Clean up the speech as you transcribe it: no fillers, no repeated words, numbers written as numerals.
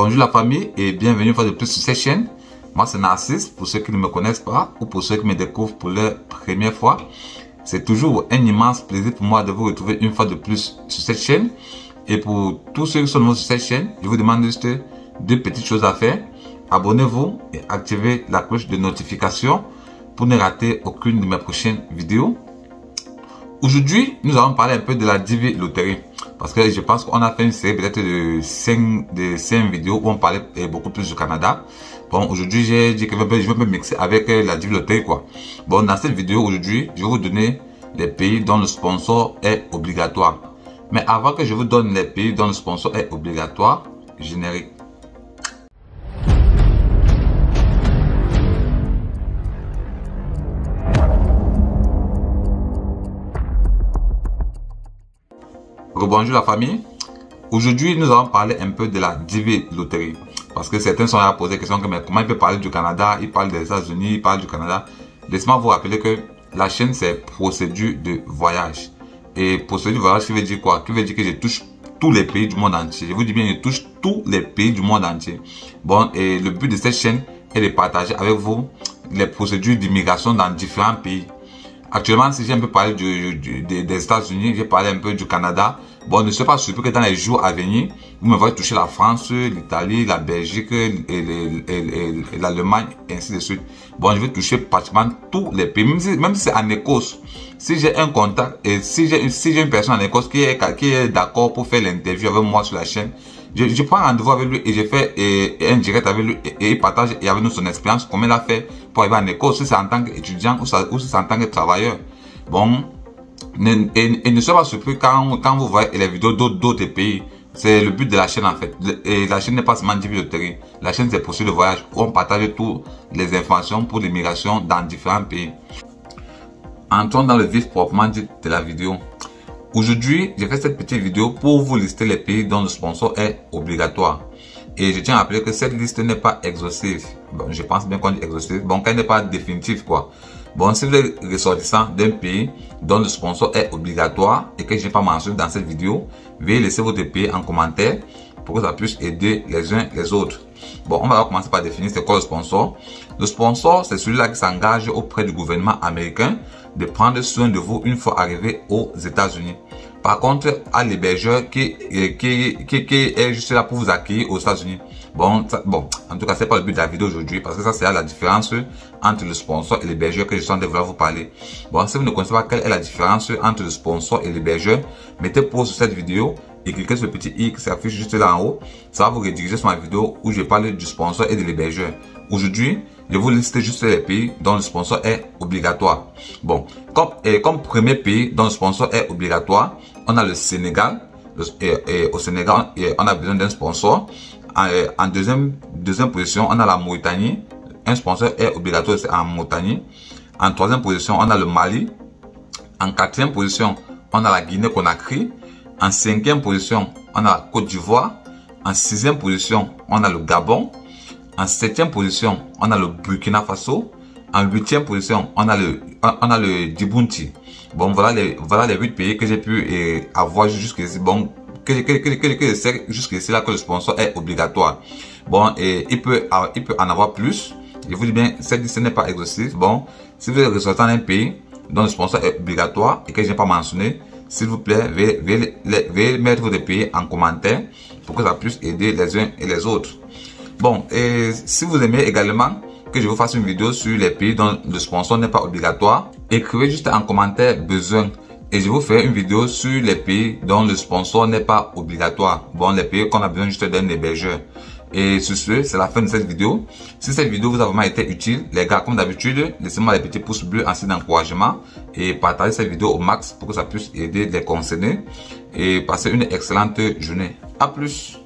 Bonjour la famille et bienvenue une fois de plus sur cette chaîne. Moi c'est Narcisse, pour ceux qui ne me connaissent pas ou pour ceux qui me découvrent pour la première fois. C'est toujours un immense plaisir pour moi de vous retrouver une fois de plus sur cette chaîne. Et pour tous ceux qui sont nouveaux sur cette chaîne, je vous demande juste deux petites choses à faire. Abonnez-vous et activez la cloche de notification pour ne rater aucune de mes prochaines vidéos. Aujourd'hui, nous allons parler un peu de la Divi Loterie. Parce que je pense qu'on a fait une série peut-être de 5 vidéos où on parlait beaucoup plus du Canada. Bon, aujourd'hui, j'ai dit que je vais me mixer avec la Divi Loterie, quoi. Bon, dans cette vidéo, aujourd'hui, je vais vous donner les pays dont le sponsor est obligatoire. Mais avant que je vous donne les pays dont le sponsor est obligatoire, générique. Bonjour la famille. Aujourd'hui, nous allons parler un peu de la Divi Loterie. Parce que certains sont là à poser la question mais comment il peut parler du Canada, il parle des États-Unis, il parle du Canada. Laissez-moi vous rappeler que la chaîne c'est procédure de voyage. Et procédure de voyage, qui veut dire quoi? Qui veut dire que je touche tous les pays du monde entier. Je vous dis bien, je touche tous les pays du monde entier. Bon, et le but de cette chaîne est de partager avec vous les procédures d'immigration dans différents pays. Actuellement, si j'ai un peu parlé des États-Unis, j'ai parlé un peu du Canada. Bon, ne soyez pas surpris que dans les jours à venir, vous me voyez toucher la France, l'Italie, la Belgique et l'Allemagne, et ainsi de suite. Bon, je vais toucher pratiquement tous les pays, même si c'est en Écosse. Si j'ai un contact et si j'ai une personne en Écosse qui est d'accord pour faire l'interview avec moi sur la chaîne, je prends rendez-vous avec lui et je fais un direct avec lui et il partage avec nous son expérience, comment il a fait pour arriver en Écosse, si c'est en tant qu'étudiant ou si c'est en tant que travailleur. Bon, et ne soyez pas surpris quand vous voyez les vidéos d'autres pays. C'est le but de la chaîne en fait. Et la chaîne n'est pas seulement Divi Loterie. La chaîne c'est procédure de voyage où on partage toutes les informations pour l'immigration dans différents pays. Entrons dans le vif proprement dit de la vidéo. Aujourd'hui, j'ai fait cette petite vidéo pour vous lister les pays dont le sponsor est obligatoire. Et je tiens à rappeler que cette liste n'est pas exhaustive. Bon, je pense bien qu'on dit exhaustive. Bon, qu'elle n'est pas définitive, quoi. Bon, si vous êtes ressortissant d'un pays dont le sponsor est obligatoire et que je n'ai pas mentionné dans cette vidéo, veuillez laisser votre pays en commentaire pour que ça puisse aider les uns les autres. Bon, on va commencer par définir c'est quoi le sponsor. Le sponsor, c'est celui-là qui s'engage auprès du gouvernement américain de prendre soin de vous une fois arrivé aux États-Unis. Par contre, à l'hébergeur qui est juste là pour vous accueillir aux États-Unis. Bon, en tout cas, c'est pas le but de la vidéo aujourd'hui parce que ça, c'est la différence entre le sponsor et l'hébergeur que je suis en train de vouloir vous parler. Bon, si vous ne connaissez pas quelle est la différence entre le sponsor et l'hébergeur, mettez pause sur cette vidéo et cliquez sur le petit i qui s'affiche juste là en haut. Ça va vous rediriger sur ma vidéo où je parle du sponsor et de l'hébergeur. Aujourd'hui, je vous liste juste les pays dont le sponsor est obligatoire. Bon, comme premier pays dont le sponsor est obligatoire, on a le Sénégal. Et au Sénégal, on a besoin d'un sponsor. En deuxième position, on a la Mauritanie. Un sponsor est obligatoire en Mauritanie. En troisième position, on a le Mali. En quatrième position, on a la Guinée-Conakry. En cinquième position, on a la Côte d'Ivoire. En sixième position, on a le Gabon. En septième position, on a le Burkina Faso. En huitième position, on a le Djibouti. Bon, voilà les 8 pays que j'ai pu avoir jusqu'ici. Bon, que je sais jusqu'ici là que le sponsor est obligatoire. Bon, et il peut en avoir plus. Je vous dis bien, cette liste n'est pas exhaustive. Bon, si vous êtes ressortant d'un pays dont le sponsor est obligatoire et que je n'ai pas mentionné, s'il vous plaît, veuillez mettre vos pays en commentaire pour que ça puisse aider les uns et les autres. Bon, et si vous aimez également que je vous fasse une vidéo sur les pays dont le sponsor n'est pas obligatoire, écrivez juste en commentaire besoin et je vous ferai une vidéo sur les pays dont le sponsor n'est pas obligatoire. Bon, les pays qu'on a besoin juste d'un hébergeur. Et sur ce, c'est la fin de cette vidéo. Si cette vidéo vous a vraiment été utile, les gars, comme d'habitude, laissez-moi les petits pouces bleus en signe d'encouragement et partagez cette vidéo au max pour que ça puisse aider les concernés et passer une excellente journée. À plus!